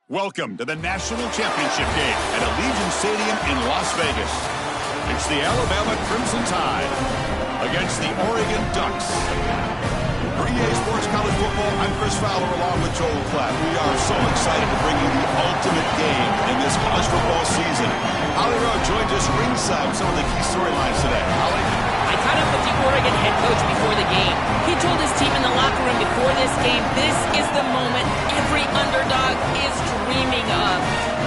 Welcome to the National Championship game at Allegiant Stadium in Las Vegas. It's the Alabama Crimson Tide against the Oregon Ducks. For EA Sports College Football, I'm Chris Fowler along with Joel Klatt. We are so excited to bring you the ultimate game in this college football season. Holly Rowe joined us ringside with some of the key storylines today. Holly? I caught up with the Oregon head coach before the game. He told his team in the locker room before this game, this is the moment every underdog is dreaming of.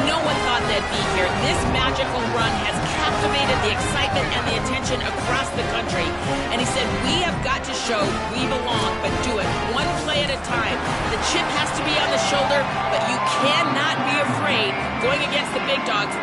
No one thought they'd be here. This magical run has captivated the excitement and the attention across the country. And he said, we have got to show we belong, but do it one play at a time. The chip has to be on the shoulder, but you cannot be afraid going against the big dogs.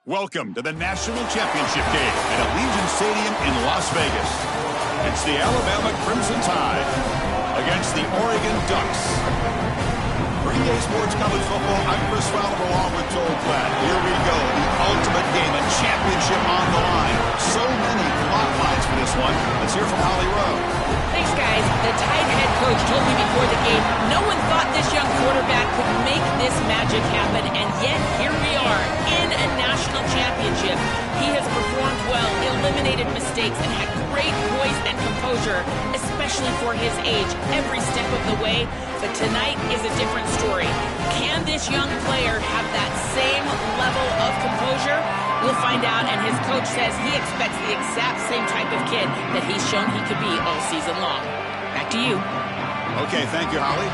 Welcome to the National Championship game at Allegiant Stadium in Las Vegas. It's the Alabama Crimson Tide against the Oregon Ducks. For EA Sports College Football, I'm Chris Fowler along with Joel Klatt. Here we go, the ultimate game, a championship on the line. So many plot lines for this one. Let's hear from Holly Rowe. Thanks, guys. The Tide head coach told me before the game, no one thought this young quarterback could make this magic happen, and yet here we are in a national championship. He has performed well, eliminated mistakes, and had great poise and composure, especially for his age, every step of the way. But tonight is a different story. Can this young player have that same level of composure? We'll find out, and his coach says he expects the exact same type of kid that he's shown he could be all season long. Back to you. Okay, thank you, Holly.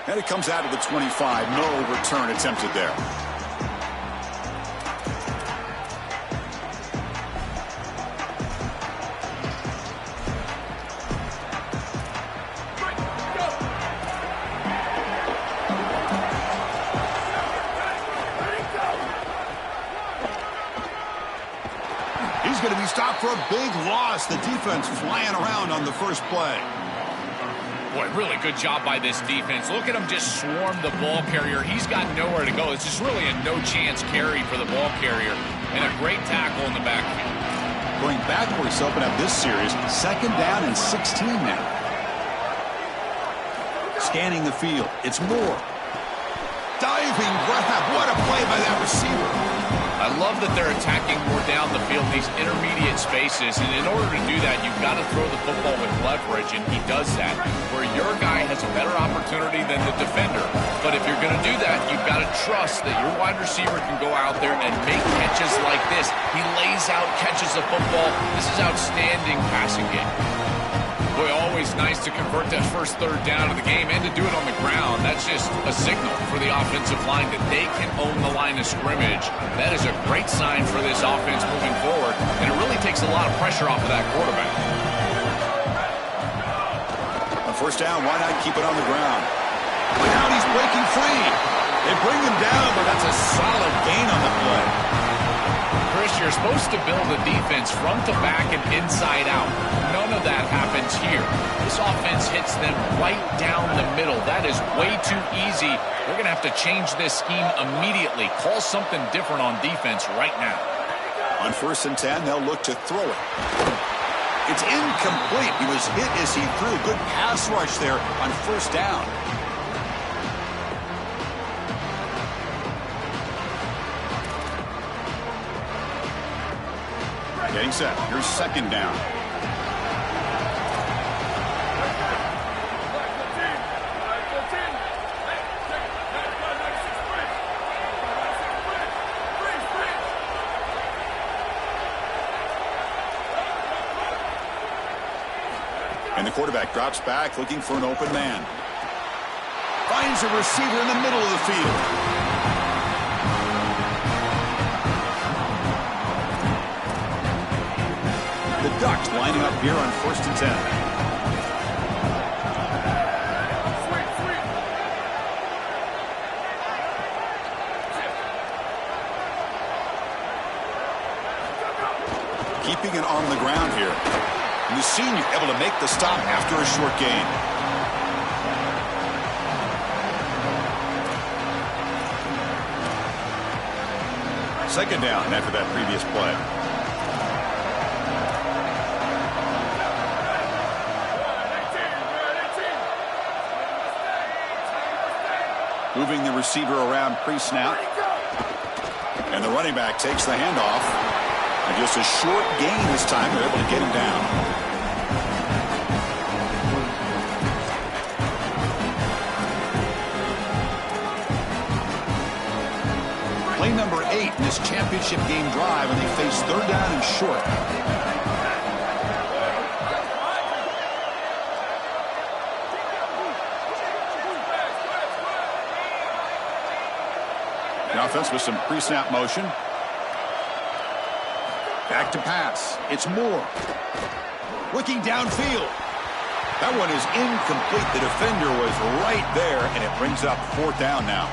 And it comes out of the 25. No return attempted there. He's going to be stopped for a big loss. The defense flying around on the first play. Boy, really good job by this defense. Look at him just swarm the ball carrier. He's got nowhere to go. It's just really a no-chance carry for the ball carrier. And a great tackle in the backfield. Going backwards to open up this series. 2nd down and 16 now. Scanning the field. It's Moore. Diving grab. What a play by that receiver. I love that they're attacking more down the field in these intermediate spaces, and in order to do that, you've got to throw the football with leverage, and he does that, where your guy has a better opportunity than the defender. But if you're going to do that, you've got to trust that your wide receiver can go out there and make catches like this. He lays out, catches the football. This is outstanding passing game. Boy, always nice to convert that first 3rd down of the game and to do it on the ground. That's just a signal for the offensive line that they can own the line of scrimmage. That is a great sign for this offense moving forward, and it really takes a lot of pressure off of that quarterback. A first down, why not keep it on the ground? Look out, he's breaking free. They bring him down, but that's a solid gain on the play. Chris, you're supposed to build a defense front to back and inside out. None of that happens here. This offense hits them right down the middle. That is way too easy. They're going to have to change this scheme immediately. Call something different on defense right now. On 1st and 10, they'll look to throw it. It's incomplete. He was hit as he threw. Good pass rush there on 1st down. Getting set. Here's 2nd down. And the quarterback drops back looking for an open man. Finds a receiver in the middle of the field. The Ducks lining up here on 1st and 10. Keeping it on the ground here. And the senior able to make the stop after a short gain. Second down after that previous play. Moving the receiver around pre-snap. And the running back takes the handoff. And just a short gain this time. They're able to get him down. Play number 8 in this championship game drive, and they face 3rd down and short. The offense with some pre-snap motion. Back to pass. It's Moore. Looking downfield. That one is incomplete. The defender was right there, and it brings up 4th down now.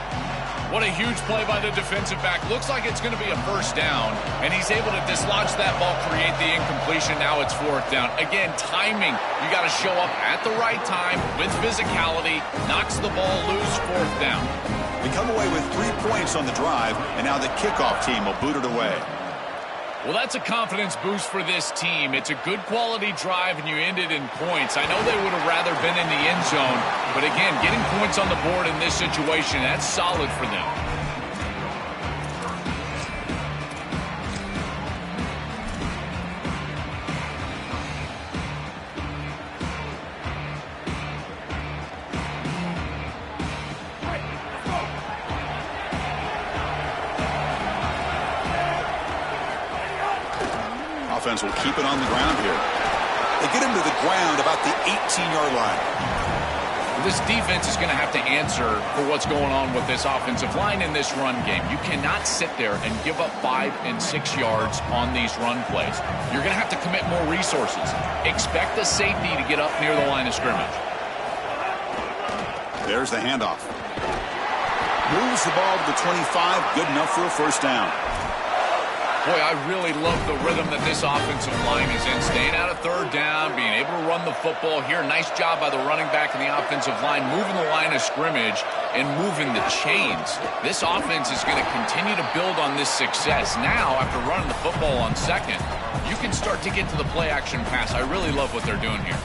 What a huge play by the defensive back. Looks like it's going to be a 1st down, and he's able to dislodge that ball, create the incompletion. Now it's 4th down. Again, timing. You got to show up at the right time with physicality. Knocks the ball loose, 4th down. They come away with 3 points on the drive, and now the kickoff team will boot it away. Well, that's a confidence boost for this team. It's a good quality drive, and you end it in points. I know they would have rather been in the end zone, but again, getting points on the board in this situation, that's solid for them. Offense will keep it on the ground here. They get him to the ground about the 18-yard line. This defense is going to have to answer for what's going on with this offensive line in this run game. You cannot sit there and give up 5 and 6 yards on these run plays. You're going to have to commit more resources. Expect the safety to get up near the line of scrimmage. There's the handoff. Moves the ball to the 25. Good enough for a 1st down. Boy, I really love the rhythm that this offensive line is in. Staying out of 3rd down, being able to run the football here. Nice job by the running back and the offensive line, moving the line of scrimmage and moving the chains. This offense is going to continue to build on this success. Now, after running the football on 2nd, you can start to get to the play-action pass. I really love what they're doing here.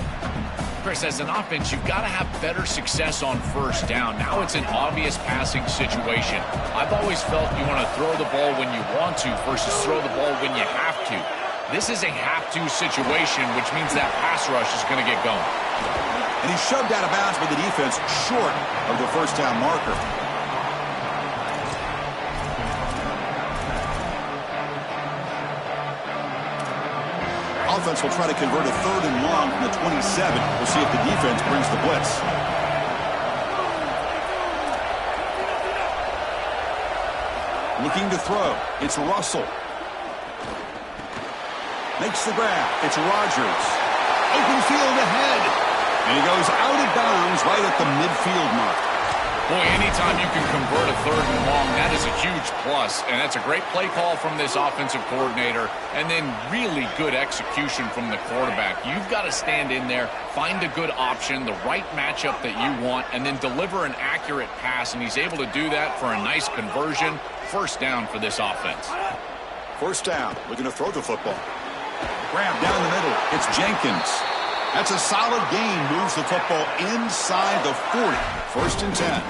Chris, as an offense, you've got to have better success on 1st down. Now it's an obvious passing situation. I've always felt you want to throw the ball when you want to versus throw the ball when you have to. This is a have-to situation, which means that pass rush is going to get going. And he's shoved out of bounds by the defense short of the 1st down marker. Offense will try to convert a 3rd and long from the 27. We'll see if the defense brings the blitz. Looking to throw. It's Russell. Makes the grab. It's Rodgers. Open field ahead. And he goes out of bounds right at the midfield mark. Boy, anytime you can convert a 3rd and long, that is a huge plus. And that's a great play call from this offensive coordinator. And then really good execution from the quarterback. You've got to stand in there, find a good option, the right matchup that you want, and then deliver an accurate pass. And he's able to do that for a nice conversion. First down for this offense. First down, looking to throw the football. Grab down the middle. It's Jenkins. That's a solid gain. Moves the football inside the 40. First and 10.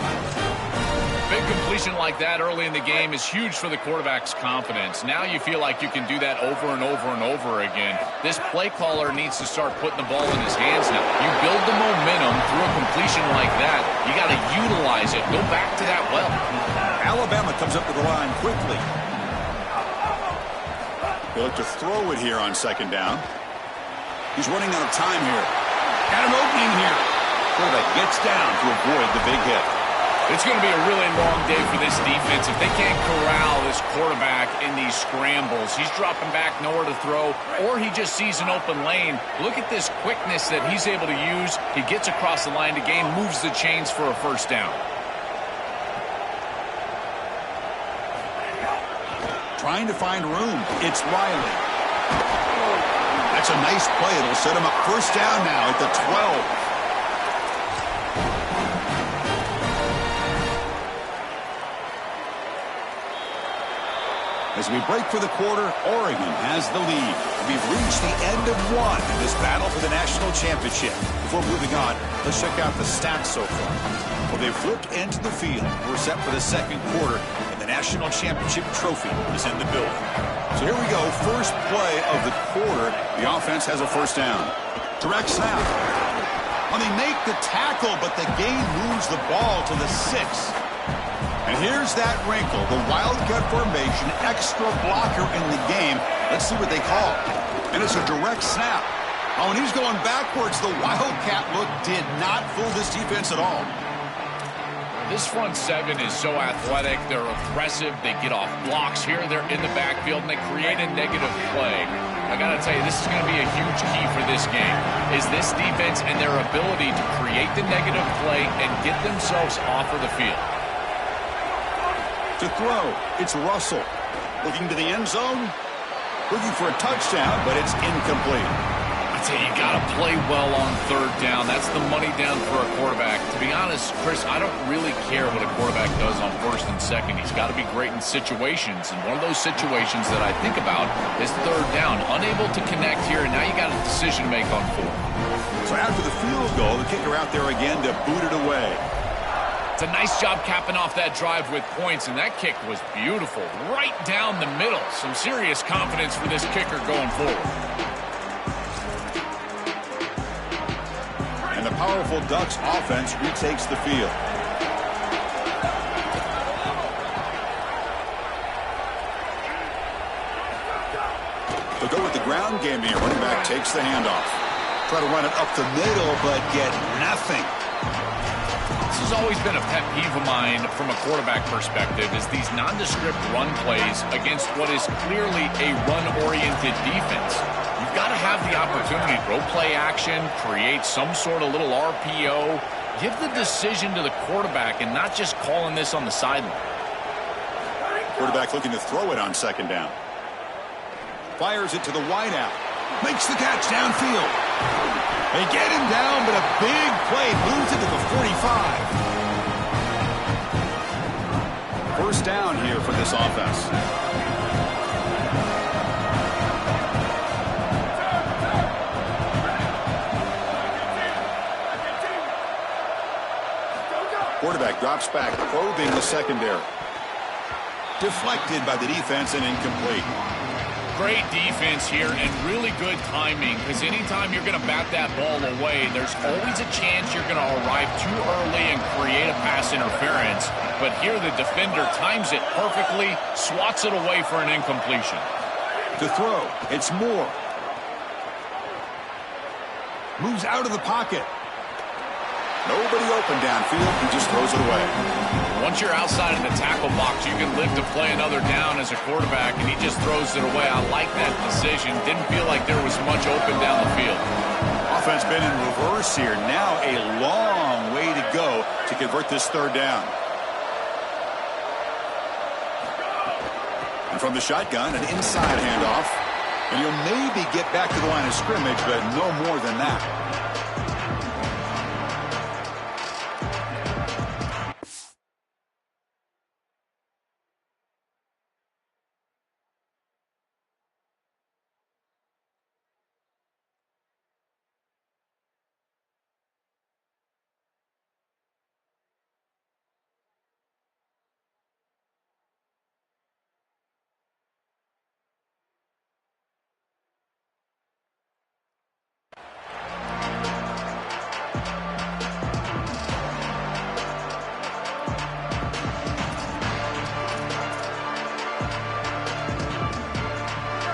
Big completion like that early in the game is huge for the quarterback's confidence. Now you feel like you can do that over and over and over again. This play caller needs to start putting the ball in his hands now. You build the momentum through a completion like that. You got to utilize it. Go back to that well. Alabama comes up to the line quickly. They look to throw it here on second down. He's running out of time here. Got an opening here. Quarterback gets down to avoid the big hit. It's going to be a really long day for this defense. If they can't corral this quarterback in these scrambles, he's dropping back nowhere to throw, or he just sees an open lane. Look at this quickness that he's able to use. He gets across the line to gain, moves the chains for a first down. Trying to find room. It's Riley. That's a nice play. It'll set him up first down now at the 12. As we break for the quarter, Oregon has the lead. We've reached the end of one in this battle for the national championship. Before moving on, let's check out the stats so far. Well, they've flipped into the field. We're set for the second quarter, and the national championship trophy is in the building. So here we go. First play of the quarter. The offense has a first down. Direct snap. Well, they make the tackle, but the gain moves the ball to the 6. And here's that wrinkle, the wildcat formation, extra blocker in the game. Let's see what they call. And it's a direct snap. Oh, and he's going backwards. The wildcat look did not fool this defense at all. This front seven is so athletic. They're aggressive. They get off blocks here. They're in the backfield, and they create a negative play. I got to tell you, this is going to be a huge key for this game, is this defense and their ability to create the negative play and get themselves off of the field. To throw, it's Russell. Looking to the end zone. Looking for a touchdown, but it's incomplete. I tell you, you got to play well on third down. That's the money down for a quarterback. To be honest, Chris, I don't really care what a quarterback does on first and second. He's got to be great in situations. And one of those situations that I think about is third down. Unable to connect here, and now you got a decision to make on fourth. So after the field goal, the kicker out there again to boot it away. It's a nice job capping off that drive with points, and that kick was beautiful. Right down the middle. Some serious confidence for this kicker going forward. And the powerful Ducks offense retakes the field. They'll go with the ground game here. Running back takes the handoff. Try to run it up the middle, but get nothing. This has always been a pet peeve of mine from a quarterback perspective, is these nondescript run plays against what is clearly a run-oriented defense. You've got to have the opportunity to go play action, create some sort of little RPO, give the decision to the quarterback and not just calling this on the sideline. Quarterback looking to throw it on second down. Fires it to the wideout. Makes the catch downfield. They get him down, but a big play moves it to the 45. First down here for this offense. Quarterback drops back, probing the secondary. Deflected by the defense and incomplete. Great defense here and really good timing, because anytime you're going to bat that ball away, there's always a chance you're going to arrive too early and create a pass interference. But here the defender times it perfectly, swats it away for an incompletion. To throw, it's Moore. Moves out of the pocket. Nobody open downfield, he just throws it away. Once you're outside of the tackle box, you can live to play another down as a quarterback, and he just throws it away. I like that decision. Didn't feel like there was much open down the field. Offense been in reverse here. Now a long way to go to convert this third down. And from the shotgun, an inside handoff. And he'll maybe get back to the line of scrimmage, but no more than that.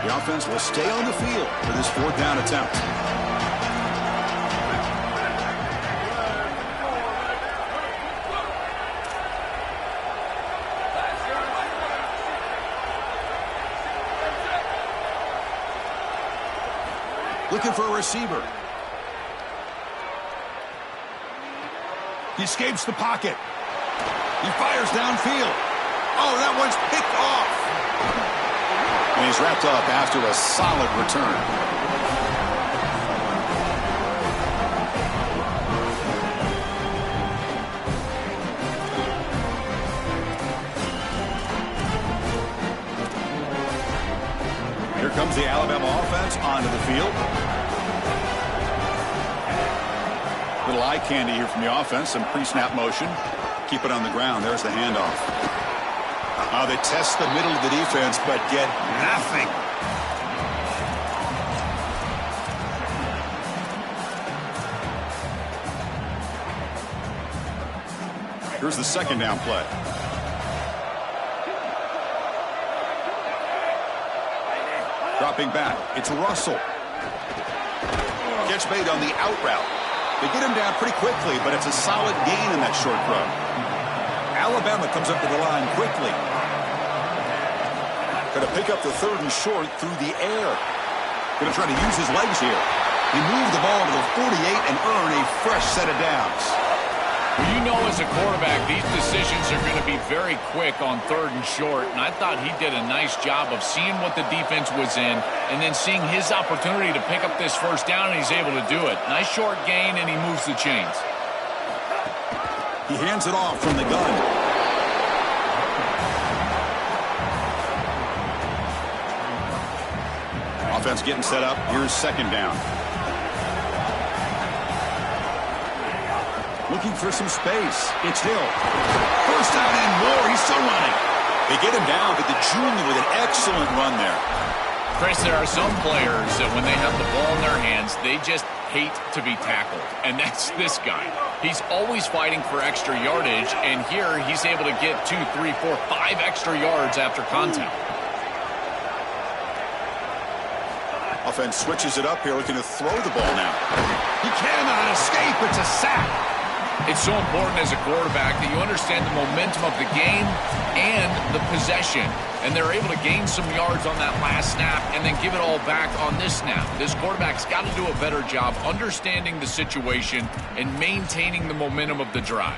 The offense will stay on the field for this fourth down attempt. Looking for a receiver. He escapes the pocket. He fires downfield. Oh, that one's picked off. And he's wrapped up after a solid return. Here comes the Alabama offense onto the field. Little eye candy here from the offense. Some pre-snap motion. Keep it on the ground. There's the handoff. They test the middle of the defense, but get nothing. Here's the second down play. Dropping back. It's Russell. Catch made on the out route. They get him down pretty quickly, but it's a solid gain in that short throw. Alabama comes up to the line quickly. Going to pick up the third and short through the air. Going to try to use his legs here. He moved the ball to the 48 and earn a fresh set of downs. Well, you know, as a quarterback, these decisions are going to be very quick on third and short, and I thought he did a nice job of seeing what the defense was in and then seeing his opportunity to pick up this first down, and he's able to do it. Nice short gain, and he moves the chains. He hands it off from the gun. Offense getting set up. Here's second down. Looking for some space. It's Hill. First down and more. He's still running. They get him down, but the junior with an excellent run there. Chris, there are some players that when they have the ball in their hands, they just hate to be tackled. And that's this guy. He's always fighting for extra yardage, and here he's able to get 2, 3, 4, 5 extra yards after contact. Offense switches it up here, looking to throw the ball now. He cannot escape. It's a sack. It's so important as a quarterback that you understand the momentum of the game and the possession. And they're able to gain some yards on that last snap and then give it all back on this snap. This quarterback's got to do a better job understanding the situation and maintaining the momentum of the drive.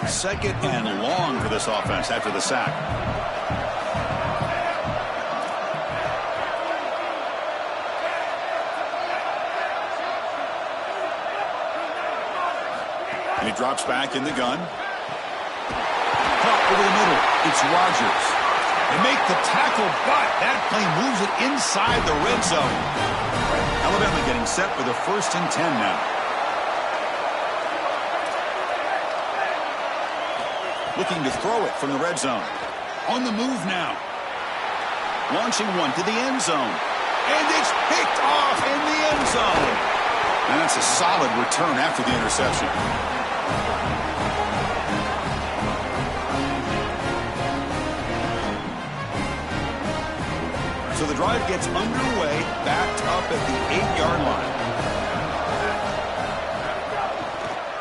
Second and long for this offense after the sack. And he drops back in the gun. Caught over the middle. It's Rodgers. They make the tackle, but that play moves it inside the red zone. Alabama getting set for the 1st and 10 now. Looking to throw it from the red zone. On the move now. Launching one to the end zone. And it's picked off in the end zone. And that's a solid return after the interception. So the drive gets underway, backed up at the 8-yard line.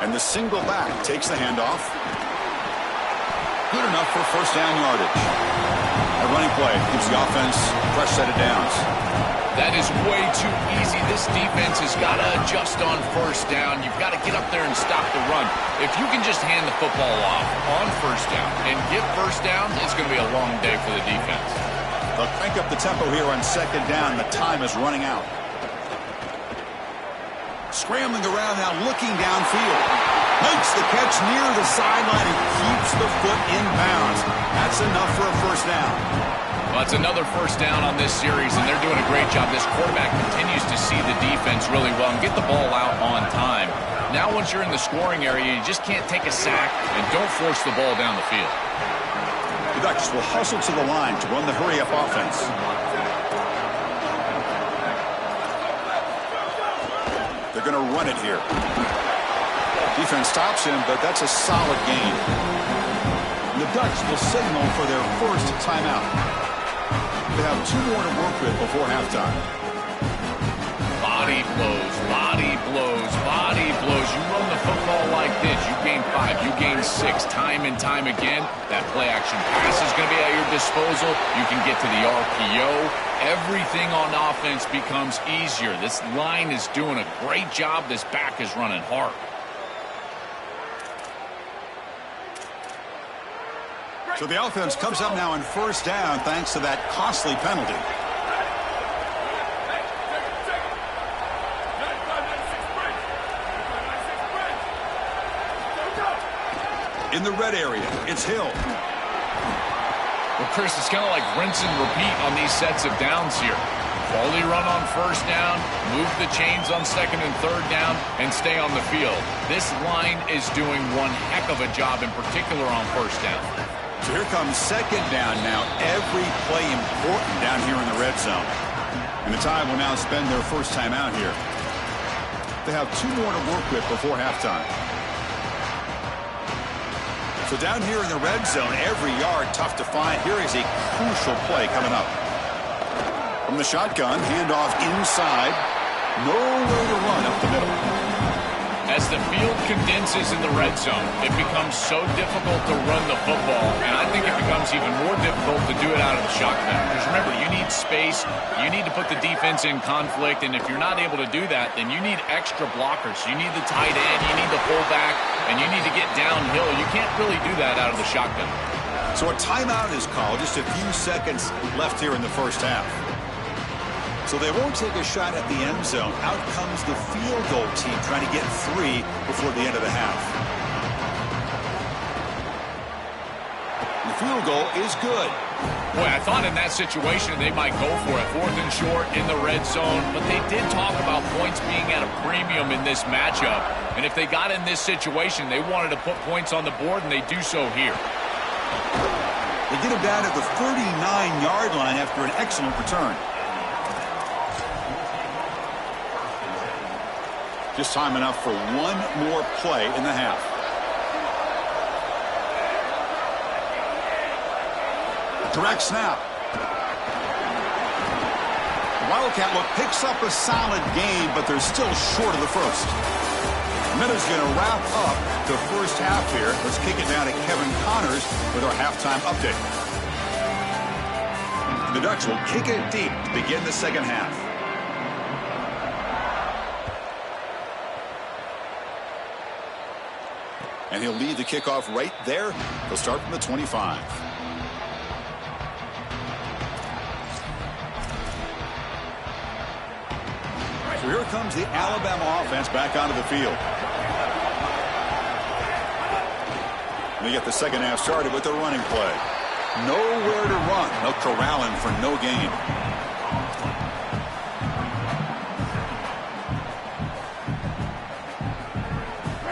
And the single back takes the handoff. Good enough for first down yardage. A running play gives the offense a fresh set of downs. That is way too easy. This this defense has got to adjust on first down. You've got to get up there and stop the run. If you can just hand the football off on first down and get first down, it's going to be a long day for the defense. They'll crank up the tempo here on second down. The time is running out. Scrambling around now, looking downfield. Makes the catch near the sideline and keeps the foot in bounds. That's enough for a first down. Well, that's another first down on this series, and they're doing a great job. This quarterback continues to see the defense really well and get the ball out on time. Now once you're in the scoring area, you just can't take a sack and don't force the ball down the field. The Ducks will hustle to the line to run the hurry-up offense. They're going to run it here. Defense stops him, but that's a solid gain. The Ducks will signal for their first timeout. They have 2 more to work with before halftime. Body blows, body blows, body blows. You run the football like this, you gain 5, you gain 6, time and time again. That play-action pass is going to be at your disposal. You can get to the RPO. Everything on offense becomes easier. This line is doing a great job. This back is running hard. So the offense comes up now in first down thanks to that costly penalty. In the red area, it's Hill. Well, Chris, it's kind of like rinse and repeat on these sets of downs here. Quality run on first down, move the chains on second and third down, and stay on the field. This line is doing one heck of a job, in particular on first down. So here comes second down now. Every play important down here in the red zone. And the Tide will now spend their first time out here. They have 2 more to work with before halftime. So down here in the red zone, every yard tough to find. Here is a crucial play coming up. From the shotgun, handoff inside. Nowhere to run up the middle. As the field condenses in the red zone, it becomes so difficult to run the football, and I think it becomes even more difficult to do it out of the shotgun. Because remember, you need space, you need to put the defense in conflict, and if you're not able to do that, then you need extra blockers. You need the tight end, you need the fullback, and you need to get downhill. You can't really do that out of the shotgun. So a timeout is called. Just a few seconds left here in the first half. So they won't take a shot at the end zone. Out comes the field goal team trying to get 3 before the end of the half. The field goal is good. Boy, I thought in that situation they might go for it. 4th and short in the red zone. But they did talk about points being at a premium in this matchup. And if they got in this situation, they wanted to put points on the board, and they do so here. They get him down at the 39-yard line after an excellent return. Just time enough for 1 more play in the half. Direct snap. The Wildcat look picks up a solid gain, but they're still short of the first. Minutes going to wrap up the first half here. Let's kick it down to Kevin Connors with our halftime update. The Ducks will kick it deep to begin the second half. And he'll lead the kickoff right there. He'll start from the 25. So here comes the Alabama offense back onto the field. And they get the second half started with the running play. Nowhere to run. They'll corral him for no gain.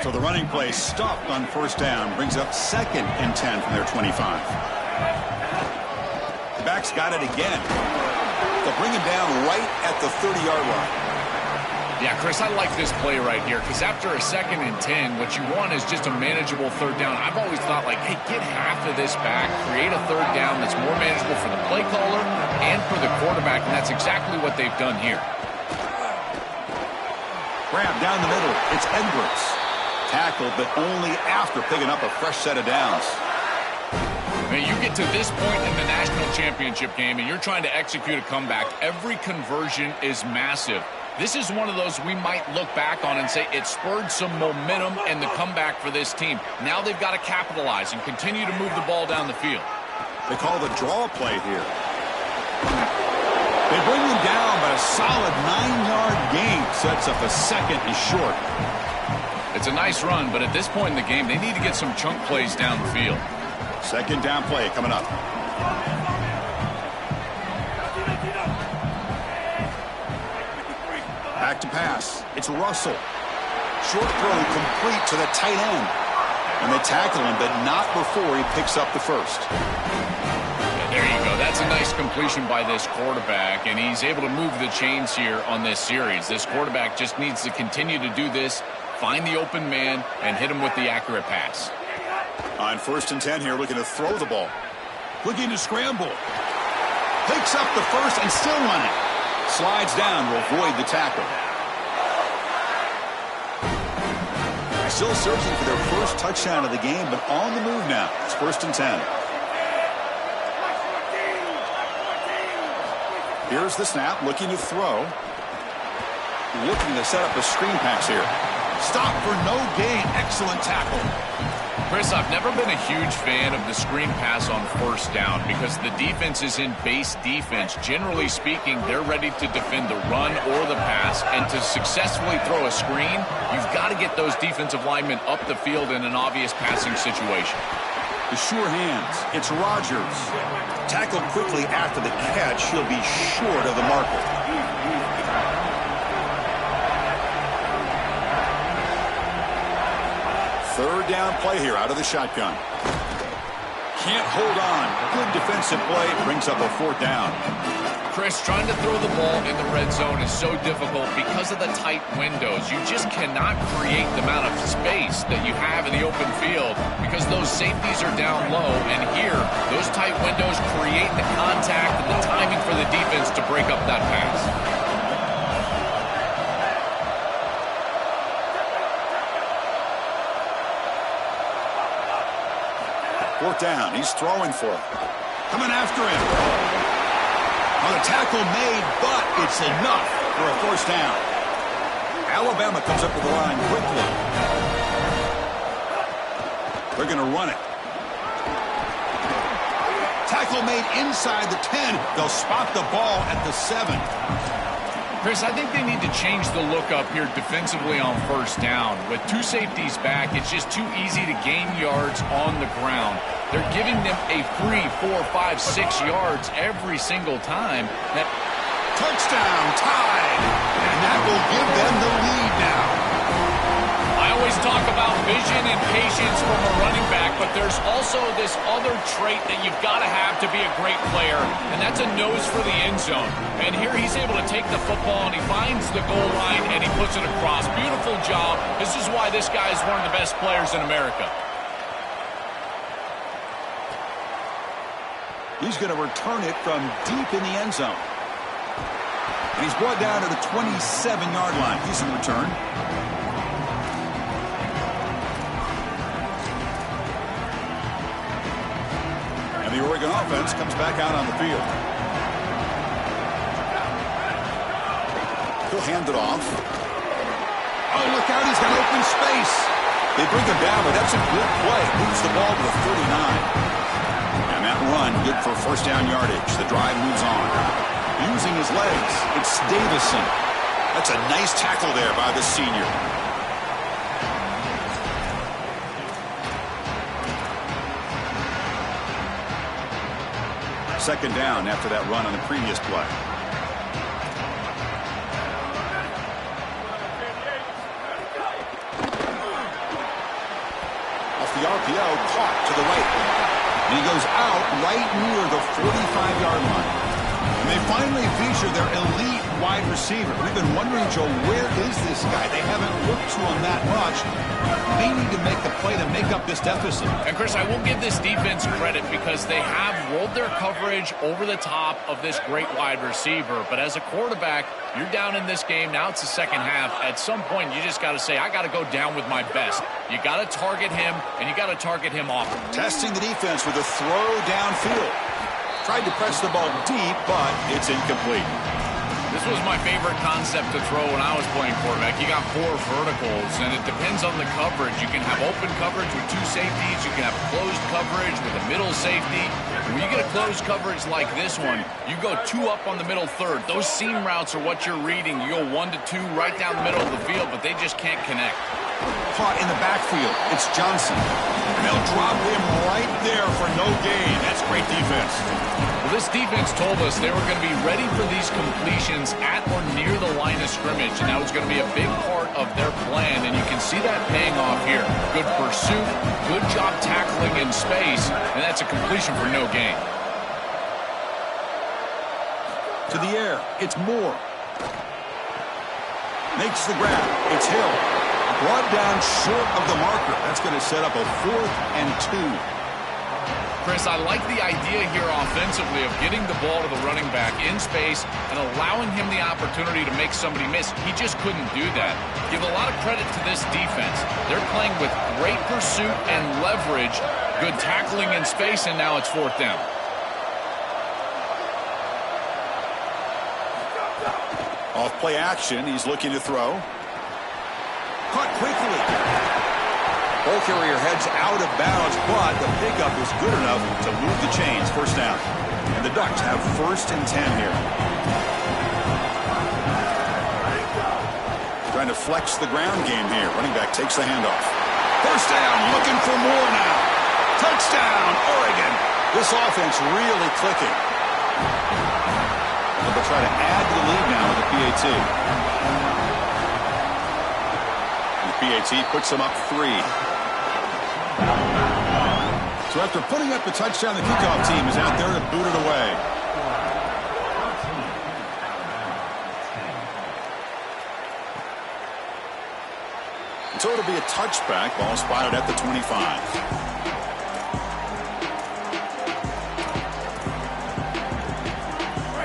So the running play stopped on first down, brings up 2nd and 10 from their 25. The backs got it again. They'll bring him down right at the 30-yard line. Yeah, Chris, I like this play right here because after a 2nd and 10, what you want is just a manageable third down. I've always thought, like, hey, get half of this back, create a third down that's more manageable for the play caller and for the quarterback, and that's exactly what they've done here. Grab down the middle. It's Edwards. Tackled, but only after picking up a fresh set of downs. Man, you get to this point in the national championship game and you're trying to execute a comeback. Every conversion is massive. This is one of those we might look back on and say it spurred some momentum and the comeback for this team. Now they've got to capitalize and continue to move the ball down the field. They call the draw play here. They bring him down, but a solid 9-yard gain sets up a second and short. It's a nice run, but at this point in the game, they need to get some chunk plays down the field. Second down play coming up. Back to pass. It's Russell. Short throw complete to the tight end. And they tackle him, but not before he picks up the first. There you go. That's a nice completion by this quarterback, and he's able to move the chains here on this series. This quarterback just needs to continue to do this, find the open man, and hit him with the accurate pass. On 1st and 10 here, looking to throw the ball. Looking to scramble. Picks up the first and still running. Slides down to avoid the tackle. Still searching for their first touchdown of the game, but on the move now. It's 1st and 10. Here's the snap, looking to throw. Looking to set up a screen pass here. Stop for no gain. Excellent tackle. Chris, I've never been a huge fan of the screen pass on 1st down because the defense is in base defense. Generally speaking, they're ready to defend the run or the pass, and to successfully throw a screen, you've got to get those defensive linemen up the field in an obvious passing situation. The sure hands. It's Rodgers. Tackled quickly after the catch. He'll be short of the marker. Third down play here out of the shotgun. Can't hold on. Good defensive play. Brings up a 4th down. Chris, trying to throw the ball in the red zone is so difficult because of the tight windows. You just cannot create the amount of space that you have in the open field because those safeties are down low. And here, those tight windows create the contact and the timing for the defense to break up that pass. 4th down. He's throwing for it. Coming after him. On a tackle made, but it's enough for a 1st down. Alabama comes up with the line quickly. They're going to run it. Tackle made inside the 10. They'll spot the ball at the 7. Chris, I think they need to change the look up here defensively on 1st down. With 2 safeties back, it's just too easy to gain yards on the ground. They're giving them a free 4, 5, 6 yards every single time. That touchdown, tied, and that will give them the lead now. I always talk about vision and patience from a running back, but there's also this other trait that you've got to have to be a great player, and that's a nose for the end zone. And here he's able to take the football, and he finds the goal line, and he puts it across. Beautiful job. This is why this guy is one of the best players in America. He's going to return it from deep in the end zone. And he's brought down to the 27-yard line. He's in return. And the Oregon offense comes back out on the field. He'll hand it off. Oh, look out. He's got open space. They bring him down, but that's a good play. Moves the ball to the 39. And that run, good for 1st down yardage. The drive moves on. Using his legs, it's Davison. That's a nice tackle there by the senior. Second down after that run on the previous play. Off the RPO, caught to the right. And he goes out right near the 45-yard line. And they finally feature their elite wide receiver. We've been wondering, Joe, where is this guy? They haven't looked to him that much. They need to make the play to make up this deficit. And, Chris, I will give this defense credit because they have rolled their coverage over the top of this great wide receiver. But as a quarterback, you're down in this game. Now it's the second half. At some point, you just got to say, I got to go down with my best. You got to target him, and you got to target him often. Testing the defense with a throw downfield. Tried to press the ball deep, but it's incomplete. This was my favorite concept to throw when I was playing quarterback. You got 4 verticals, and it depends on the coverage. You can have open coverage with 2 safeties. You can have closed coverage with a middle safety. When you get a closed coverage like this one, you go 2 up on the middle third. Those seam routes are what you're reading. You go 1 to 2 right down the middle of the field, but they just can't connect. Caught in the backfield. It's Johnson. And they'll drop him right there for no gain. That's great defense. Well, this defense told us they were going to be ready for these completions at or near the line of scrimmage, and that was going to be a big part of their plan, and you can see that paying off here. Good pursuit, good job tackling in space, and that's a completion for no gain. To the air, it's Moore. Makes the grab. It's Hill. Brought down short of the marker. That's going to set up a 4th and 2. Chris, I like the idea here offensively of getting the ball to the running back in space and allowing him the opportunity to make somebody miss. He just couldn't do that. Give a lot of credit to this defense. They're playing with great pursuit and leverage, good tackling in space, and now it's 4th down. Off play action. He's looking to throw. Caught quickly. Ball carrier heads out of bounds, but the pickup was good enough to move the chains. 1st down. And the Ducks have 1st and 10 here. Trying to flex the ground game here. Running back takes the handoff. 1st down, looking for more now. Touchdown, Oregon. This offense really clicking. They'll try to add to the lead now with the PAT. PAT puts them up 3. So after putting up the touchdown, the kickoff team is out there to boot it away. So it'll be a touchback. Ball spotted at the 25.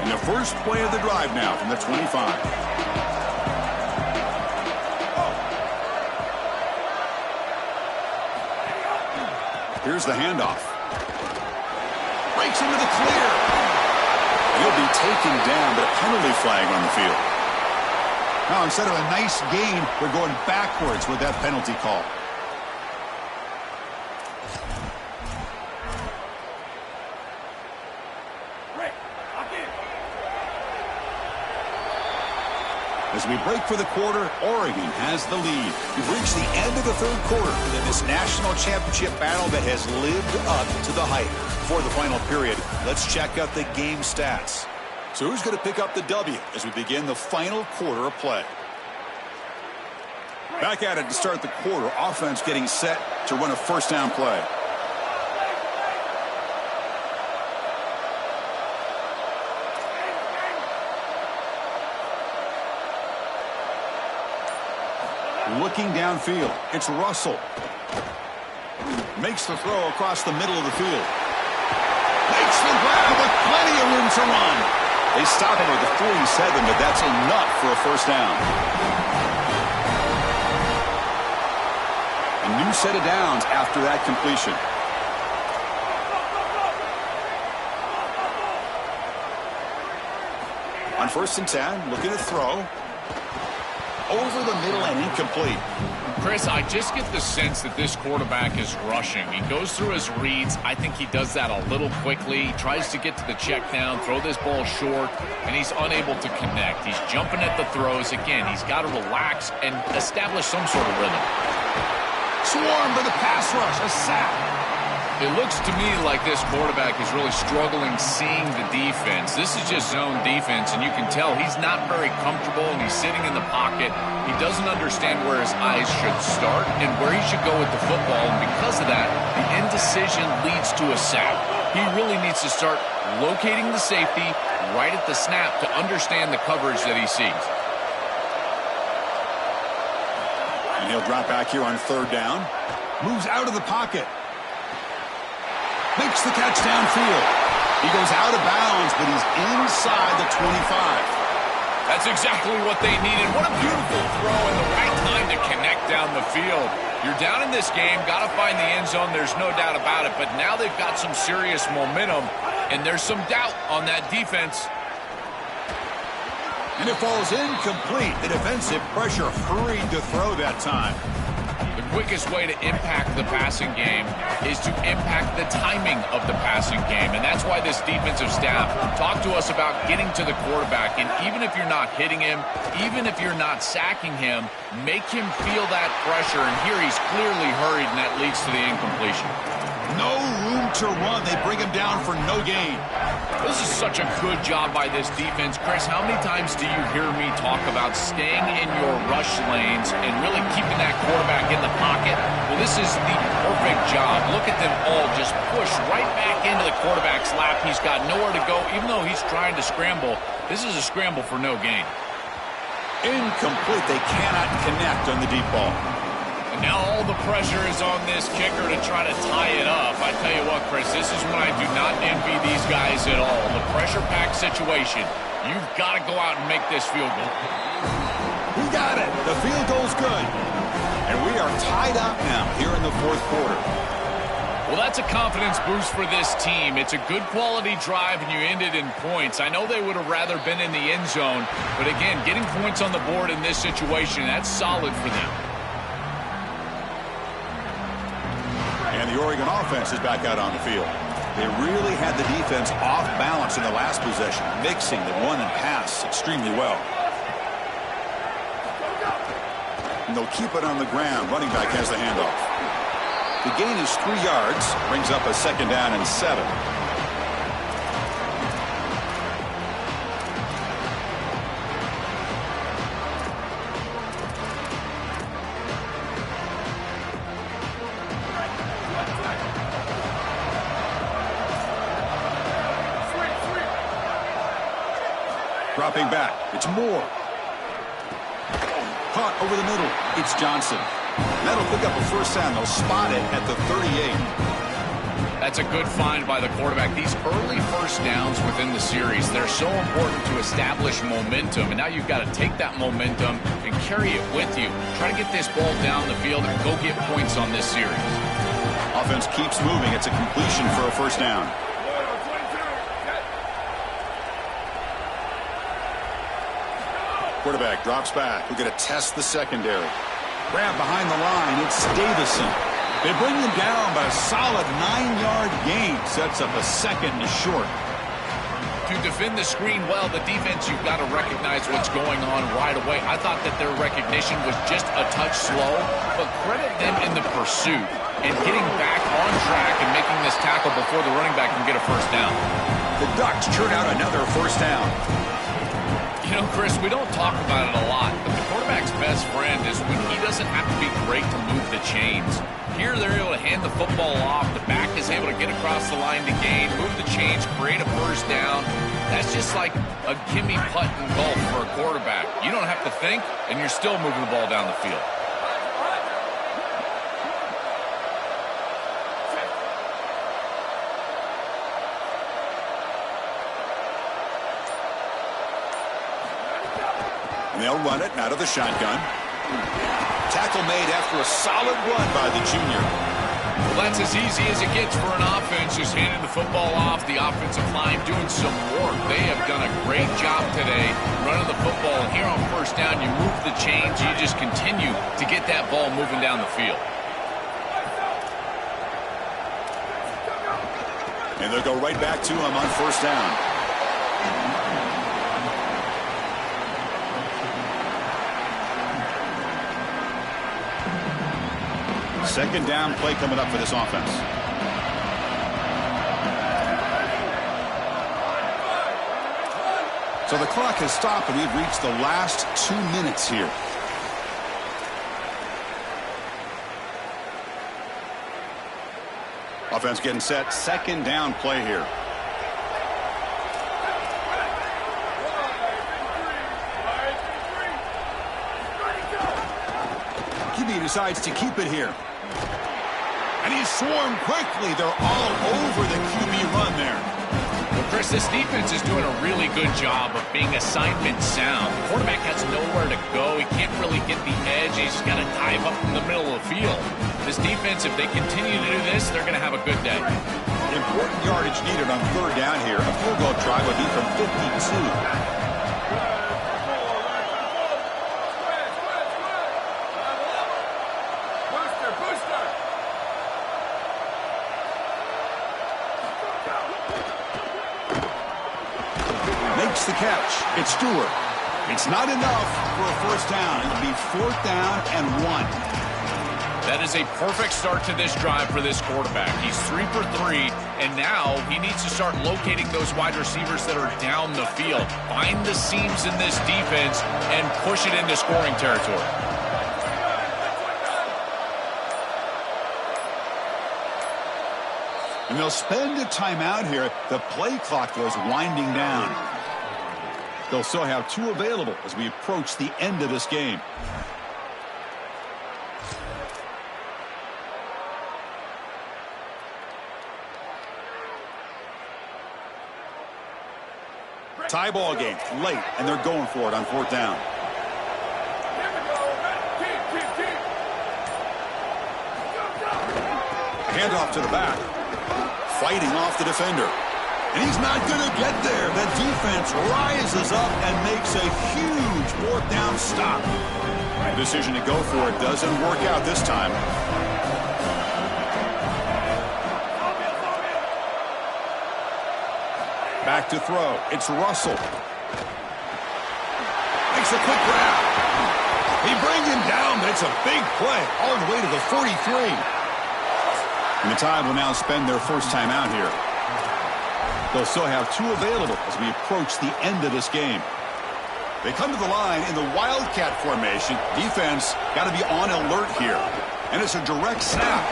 And the first play of the drive now from the 25. Here's the handoff. Breaks into the clear. He'll be taken down, but a penalty flag on the field. Now, instead of a nice gain, we're going backwards with that penalty call. As we break for the quarter, Oregon has the lead. We've reached the end of the 3rd quarter in this national championship battle that has lived up to the hype. For the final period, let's check out the game stats. So who's going to pick up the W as we begin the final quarter of play? Back at it to start the quarter. Offense getting set to run a 1st down play. Looking downfield, it's Russell. Makes the throw across the middle of the field. Makes the grab with plenty of room to run. They stop him at the 47, but that's enough for a 1st down. A new set of downs after that completion. On 1st and 10, looking to throw. Over the middle and incomplete. Chris, I just get the sense that this quarterback is rushing. He goes through his reads. I think he does that a little quickly. He tries to get to the check down, throw this ball short, and he's unable to connect. He's jumping at the throws. Again, he's got to relax and establish some sort of rhythm. Swarmed by the pass rush, a sack. It looks to me like this quarterback is really struggling seeing the defense. This is just zone defense, and you can tell he's not very comfortable, and he's sitting in the pocket. He doesn't understand where his eyes should start and where he should go with the football, and because of that, the indecision leads to a sack. He really needs to start locating the safety right at the snap to understand the coverage that he sees. And he'll drop back here on 3rd down. Moves out of the pocket. Makes the catch downfield. He goes out of bounds, but he's inside the 25. That's exactly what they needed. What a beautiful throw in the right time to connect down the field. You're down in this game, got to find the end zone, there's no doubt about it, but now they've got some serious momentum, and there's some doubt on that defense. And it falls incomplete. The defensive pressure hurried to throw that time. The quickest way to impact the passing game is to impact the timing of the passing game. And that's why this defensive staff talked to us about getting to the quarterback. And even if you're not hitting him, even if you're not sacking him, make him feel that pressure. And here he's clearly hurried, and that leads to the incompletion. No room to run. They bring him down for no gain. This is such a good job by this defense. Chris, how many times do you hear me talk about staying in your rush lanes and really keeping that quarterback in the pocket? Well, this is the perfect job. Look at them all just push right back into the quarterback's lap. He's got nowhere to go. Even though he's trying to scramble, this is a scramble for no gain. Incomplete. They cannot connect on the deep ball. Now all the pressure is on this kicker to try to tie it up. I tell you what, Chris, this is when I do not envy these guys at all. The pressure-packed situation. You've got to go out and make this field goal. He got it. The field goal's good. And we are tied up now here in the fourth quarter. Well, that's a confidence boost for this team. It's a good quality drive, and you ended in points. I know they would have rather been in the end zone, but again, getting points on the board in this situation, that's solid for them. And the Oregon offense is back out on the field. They really had the defense off balance in the last possession, mixing the run and pass extremely well. And they'll keep it on the ground. Running back has the handoff. The gain is 3 yards, brings up a 2nd down and 7. Dropping back, it's Moore. Caught over the middle, it's Johnson. That'll pick up a first down. They'll spot it at the 38. That's a good find by the quarterback. These early first downs within the series, they're so important to establish momentum. And now you've got to take that momentum and carry it with you. Try to get this ball down the field and go get points on this series. Offense keeps moving. It's a completion for a first down. Quarterback drops back. We're going to test the secondary. Grab behind the line. It's Davison. They bring him down by a solid 9-yard gain. Sets up a 2nd and short. To defend the screen well, the defense, you've got to recognize what's going on right away. I thought that their recognition was just a touch slow, but credit them in the pursuit and getting back on track and making this tackle before the running back can get a first down. The Ducks churn out another first down. You know, Chris, we don't talk about it a lot, but the quarterback's best friend is when he doesn't have to be great to move the chains. Here they're able to hand the football off. The back is able to get across the line to gain, move the chains, create a first down. That's just like a gimme putt in golf for a quarterback. You don't have to think, and you're still moving the ball down the field. And they'll run it out of the shotgun. Tackle made after a solid run by the junior. Well, that's as easy as it gets for an offense, just handing the football off. The offensive line doing some work. They have done a great job today running the football. And here on first down, you move the chains. You just continue to get that ball moving down the field. And they'll go right back to him on first down. Second down play coming up for this offense. So the clock has stopped, and we've reached the last 2 minutes here. Offense getting set. Second down play here. QB decides to keep it here. And he's swarmed quickly. They're all over the QB run there. Well, Chris, this defense is doing a really good job of being assignment sound. The quarterback has nowhere to go. He can't really get the edge. He's just got to dive up in the middle of the field. This defense, if they continue to do this, they're going to have a good day. Important yardage needed on third down here. A field goal try would be from 52. catch. It's Stewart. It's not enough for a first down. It'll be 4th down and 1. That is a perfect start to this drive for this quarterback. He's 3 for 3, and now he needs to start locating those wide receivers that are down the field. Find the seams in this defense and push it into scoring territory. And they'll spend a timeout here. The play clock goes winding down. They'll still have 2 available as we approach the end of this game. Tie ball game late, and they're going for it on 4th down. Handoff to the back. Fighting off the defender. And he's not going to get there. The defense rises up and makes a huge 4th down stop. The decision to go for it doesn't work out this time. Back to throw. It's Russell. Makes a quick grab. He brings him down, but it's a big play all the way to the 43. And the Tide will now spend their first time out here. They'll still have 2 available as we approach the end of this game. They come to the line in the Wildcat formation. Defense got to be on alert here. And it's a direct snap.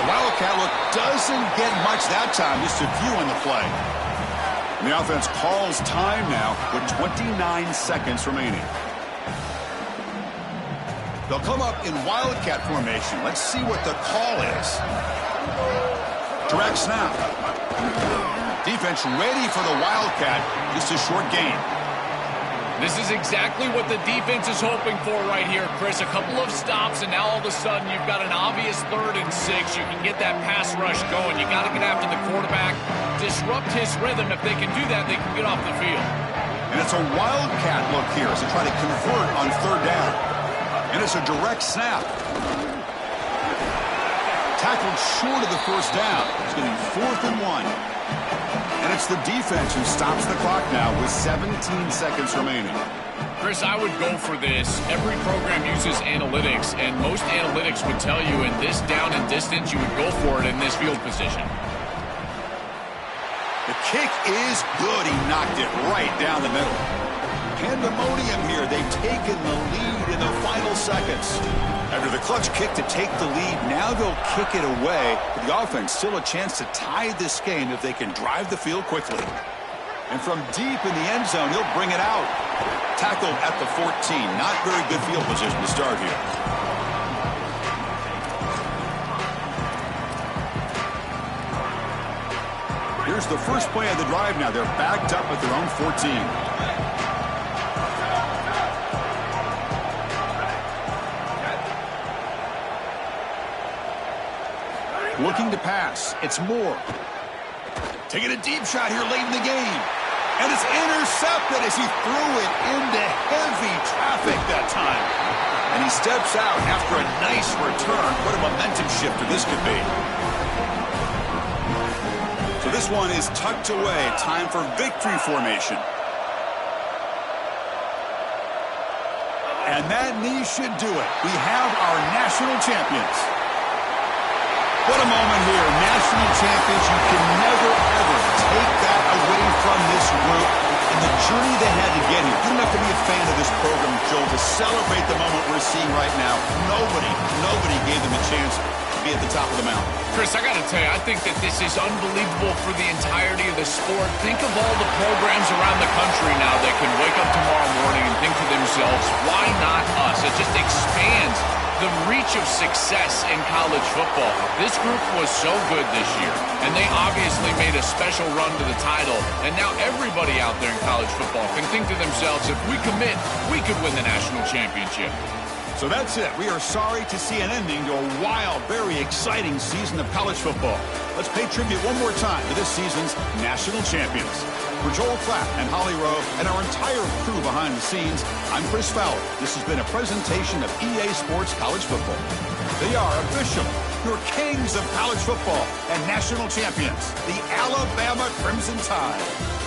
The Wildcat look doesn't get much that time, just a few on the play. And the offense calls time now with 29 seconds remaining. They'll come up in Wildcat formation. Let's see what the call is. Direct snap. Defense ready for the Wildcat. Just a short gain. This is exactly what the defense is hoping for right here, Chris. A couple of stops, and now all of a sudden you've got an obvious 3rd and 6. You can get that pass rush going. You got to get after the quarterback, disrupt his rhythm. If they can do that, they can get off the field. And it's a Wildcat look here as they try to convert on 3rd down. And it's a direct snap. Tackled short of the first down. It's going to be 4th and 1. And it's the defense who stops the clock now with 17 seconds remaining. Chris, I would go for this. Every program uses analytics, and most analytics would tell you in this down and distance, you would go for it in this field position. The kick is good. He knocked it right down the middle. Pandemonium here. They've taken the lead in the final seconds. After the clutch kick to take the lead, now they'll kick it away. But the offense still a chance to tie this game if they can drive the field quickly. And from deep in the end zone, he'll bring it out. Tackled at the 14. Not very good field position to start here. Here's the first play of the drive now. They're backed up at their own 14. Looking to pass. It's Moore. Taking a deep shot here late in the game. And it's intercepted as he threw it into heavy traffic that time. And he steps out after a nice return. What a momentum shifter this could be. So this one is tucked away. Time for victory formation. And that knee should do it. We have our national champions. What a moment here. National champions. You can never, ever take that away from this group and the journey they had to get here. You don't have to be a fan of this program, Joe, to celebrate the moment we're seeing right now. Nobody gave them a chance to be at the top of the mountain. Chris, I got to tell you, I think that this is unbelievable for the entirety of the sport. Think of all the programs around the country now that can wake up tomorrow morning and think to themselves, why not us? It just expands the reach of success in college football. This group was so good this year, and they obviously made a special run to the title, and now everybody out there in college football can think to themselves, if we commit, we could win the national championship. So that's it. We are sorry to see an ending to a wild, very exciting season of college football. Let's pay tribute one more time to this season's national champions. For Joel Clapp and Holly Rowe and our entire crew behind the scenes, I'm Chris Fowler. This has been a presentation of EA Sports College Football. They are official, your kings of college football and national champions, the Alabama Crimson Tide.